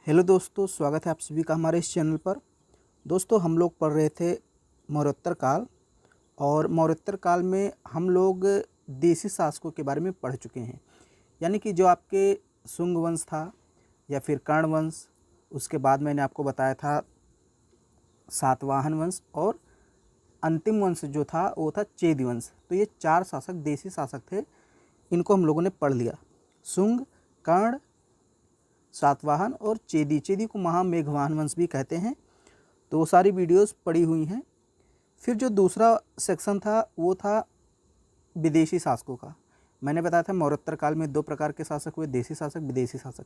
Hello दोस्तों, स्वागत है आप सभी का हमारे इस चैनल पर। दोस्तों, हम लोग पढ़ रहे थे मौर्योत्तर काल, और मौर्योत्तर काल में हम लोग देशी शासकों के बारे में पढ़ चुके हैं। यानी कि जो आपके शुंग वंश था या फिर कर्ण वंश, उसके बाद मैंने आपको बताया था सातवाहन वंश, और अंतिम वंश जो था वो था चेदी वंश। तो ये 4 शासक देशी शासक थे, इनको हम लोगों ने पढ़ लिया। शुंग, कर्ण, सातवाहन और चेदी। चेदी को महामेघवाहन वंश भी कहते हैं। तो वो सारी वीडियोस पड़ी हुई हैं। फिर जो दूसरा सेक्शन था वो था विदेशी शासकों का। मैंने बताया था मौर्योत्तर काल में 2 प्रकार के शासक हुए, देशी शासक, विदेशी शासक।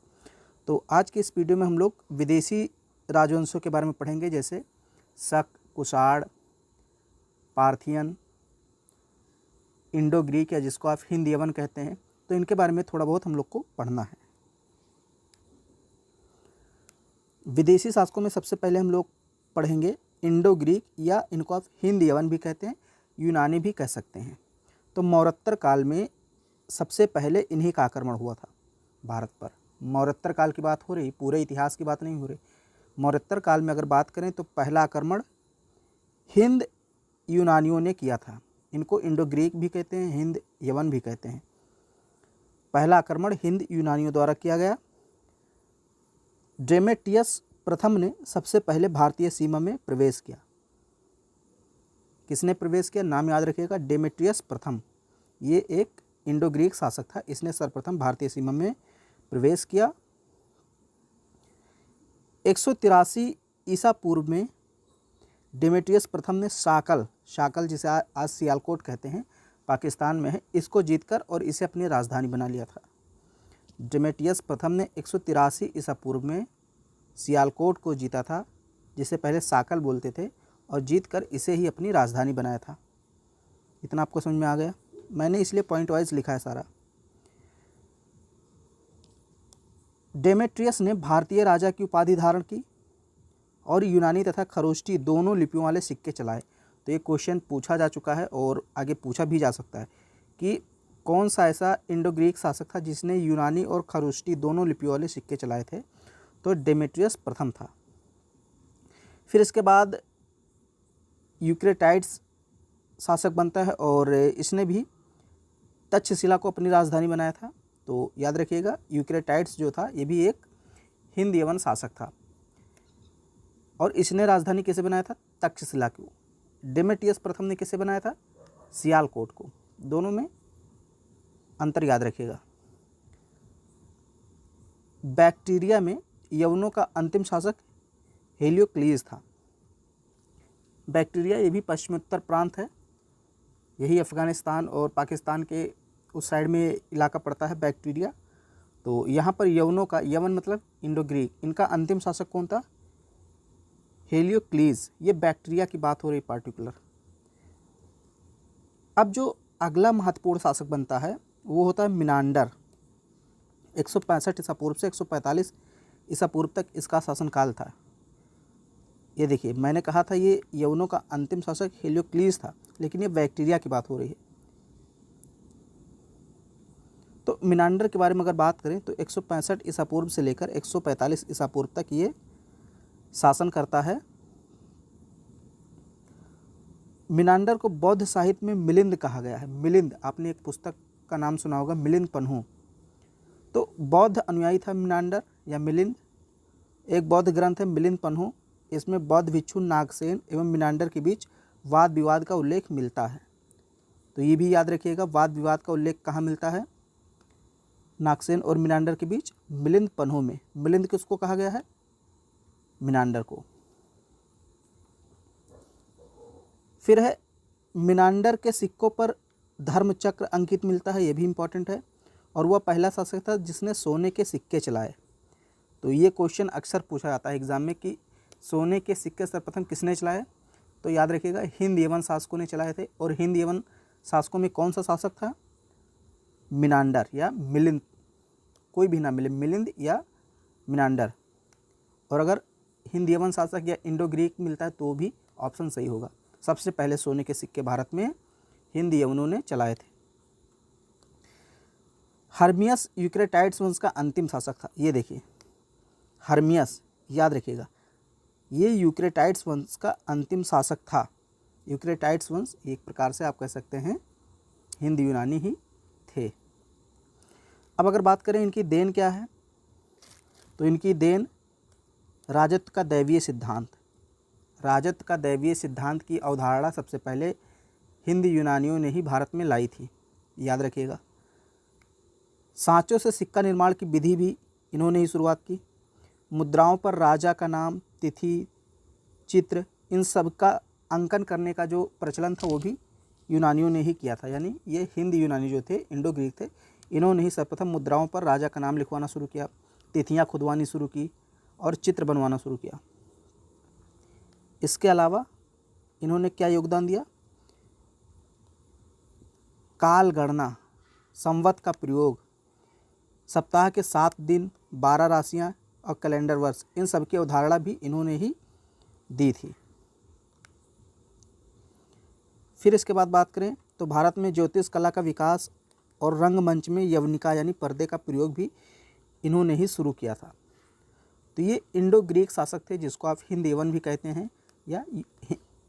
तो आज के इस वीडियो में हम लोग विदेशी राजवंशों के बारे में पढ़ेंगे, जैसे शक, कुषाण, पार्थियन, इंडो ग्रीक या जिसको आप हिंद यवन कहते हैं। तो इनके बारे में थोड़ा बहुत हम लोग को पढ़ना है। विदेशी शासकों में सबसे पहले हम लोग पढ़ेंगे इंडो ग्रीक, या इनको आप हिंद यवन भी कहते हैं, यूनानी भी कह सकते हैं। तो मौर्योत्तर काल में सबसे पहले इन्हीं का आक्रमण हुआ था भारत पर। मौर्योत्तर काल की बात हो रही, पूरे इतिहास की बात नहीं हो रही। मौर्योत्तर काल में अगर बात करें तो पहला आक्रमण हिंद यूनानियों ने किया था। इनको इंडो ग्रीक भी कहते हैं, हिंद यवन भी कहते हैं। पहला आक्रमण हिंद यूनानियों द्वारा किया गया। डेमेट्रियस प्रथम ने सबसे पहले भारतीय सीमा में प्रवेश किया। किसने प्रवेश किया? नाम याद रखिएगा, डेमेट्रियस प्रथम। ये एक इंडो ग्रीक शासक था, इसने सर्वप्रथम भारतीय सीमा में प्रवेश किया। 183 ईसा पूर्व में डेमेट्रियस प्रथम ने शाकल जिसे आज सियालकोट कहते हैं, पाकिस्तान में है, इसको जीतकर और इसे अपनी राजधानी बना लिया था। डेमेट्रियस प्रथम ने 183 ईसा पूर्व में सियालकोट को जीता था, जिसे पहले शाकल बोलते थे, और जीतकर इसे ही अपनी राजधानी बनाया था। इतना आपको समझ में आ गया? मैंने इसलिए पॉइंट वाइज लिखा है सारा। डेमेट्रियस ने भारतीय राजा की उपाधि धारण की और यूनानी तथा खरोष्टी दोनों लिपियों वाले सिक्के चलाए। तो ये क्वेश्चन पूछा जा चुका है और आगे पूछा भी जा सकता है कि कौन सा ऐसा इंडो ग्रीक शासक था जिसने यूनानी और खरोष्टी दोनों लिपियों वाले सिक्के चलाए थे? तो डेमेट्रियस प्रथम था। फिर इसके बाद यूक्रेटाइड्स शासक बनता है, और इसने भी तक्षशिला को अपनी राजधानी बनाया था। तो याद रखिएगा, यूक्रेटाइड्स जो था ये भी एक हिंद यवन शासक था, और इसने राजधानी कैसे बनाया था? तक्षशिला को। डेमेट्रियस प्रथम ने कैसे बनाया था? सियालकोट को। दोनों में अंतर याद रखिएगा। बैक्टीरिया में यवनों का अंतिम शासक हेलियोक्लीज था। बैक्टीरिया ये भी पश्चिमोत्तर प्रांत है, यही अफ़गानिस्तान और पाकिस्तान के उस साइड में इलाका पड़ता है बैक्टीरिया। तो यहाँ पर यवनों का, यवन मतलब इंडो ग्रीक, इनका अंतिम शासक कौन था? हेलियोक्लीज। ये बैक्टीरिया की बात हो रही पार्टिकुलर। अब जो अगला महत्वपूर्ण शासक बनता है वो होता है मिनांडर। 165 ईसा पूर्व से 145 ईसा पूर्व तक इसका शासनकाल था। ये देखिए, मैंने कहा था ये यवनों का अंतिम शासक हेलियोक्लीज था, लेकिन ये बैक्टीरिया की बात हो रही है। तो मिनांडर के बारे में अगर बात करें तो 165 ईसा पूर्व से लेकर 145 ईसा पूर्व तक ये शासन करता है। मिनांडर को बौद्ध साहित्य में मिलिंद कहा गया है। मिलिंद, आपने एक पुस्तक का नाम सुना होगा, मिलिंद पन्हू। तो बौद्ध अनुयायी था मिनांडर या मिलिंद। एक बौद्ध ग्रंथ है मिलिंद पन्हू, इसमें बौद्ध भिक्षु नागसेन एवं मिनांडर के बीच वाद विवाद का उल्लेख मिलता है। तो ये भी याद रखिएगा, वाद विवाद का उल्लेख कहाँ मिलता है? नागसेन और मिनांडर के बीच मिलिंद पन्हू में। मिलिंद किसको कहा गया है? मिनांडर को। फिर है मिनांडर के सिक्कों पर धर्मचक्र अंकित मिलता है, ये भी इम्पॉर्टेंट है, और वह पहला शासक था जिसने सोने के सिक्के चलाए। तो ये क्वेश्चन अक्सर पूछा जाता है एग्जाम में कि सोने के सिक्के सर्वप्रथम किसने चलाए? तो याद रखिएगा, हिंद यवन शासकों ने चलाए थे। और हिंद यवन शासकों में कौन सा शासक था? मिनांडर या मिलिंद, कोई भी ना मिले, मिलिंद या मिनांडर। और अगर हिंद यवन शासक या इंडो ग्रीक मिलता है तो भी ऑप्शन सही होगा। सबसे पहले सोने के सिक्के भारत में हिंद यवनों ने चलाए थे। हर्मियस यूक्रेटाइड्स वंश का अंतिम शासक था। ये देखिए, हर्मियस, याद रखिएगा, ये यूक्रेटाइड्स वंश का अंतिम शासक था। यूक्रेटाइड्स वंश एक प्रकार से आप कह सकते हैं हिंद यूनानी ही थे। अब अगर बात करें इनकी देन क्या है, तो इनकी देन राजत्व का दैवीय सिद्धांत। राजत्व का दैवीय सिद्धांत की अवधारणा सबसे पहले हिंद यूनानियों ने ही भारत में लाई थी, याद रखिएगा। सांचों से सिक्का निर्माण की विधि भी इन्होंने ही शुरुआत की। मुद्राओं पर राजा का नाम, तिथि, चित्र, इन सब का अंकन करने का जो प्रचलन था वो भी यूनानियों ने ही किया था। यानी ये हिंद यूनानी जो थे, इंडो ग्रीक थे, इन्होंने ही सर्वप्रथम मुद्राओं पर राजा का नाम लिखवाना शुरू किया, तिथियाँ खुदवानी शुरू की और चित्र बनवाना शुरू किया। इसके अलावा इन्होंने क्या योगदान दिया, काल गणना, संवत का प्रयोग, सप्ताह के 7 दिन, 12 राशियाँ और कैलेंडर वर्ष, इन सब की अवधारणा भी इन्होंने ही दी थी। फिर इसके बाद बात करें तो भारत में ज्योतिष कला का विकास और रंगमंच में यवनिका यानी पर्दे का प्रयोग भी इन्होंने ही शुरू किया था। तो ये इंडो ग्रीक शासक थे, जिसको आप हिंद यवन भी कहते हैं या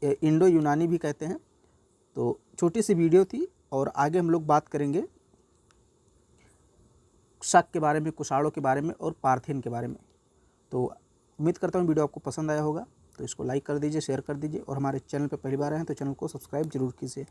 इंडो यूनानी भी कहते हैं। तो छोटी सी वीडियो थी और आगे हम लोग बात करेंगे शक के बारे में, कुषाणों के बारे में और पार्थियन के बारे में। तो उम्मीद करता हूँ वीडियो आपको पसंद आया होगा, तो इसको लाइक कर दीजिए, शेयर कर दीजिए और हमारे चैनल पर पहली बार आए हैं तो चैनल को सब्सक्राइब जरूर कीजिए।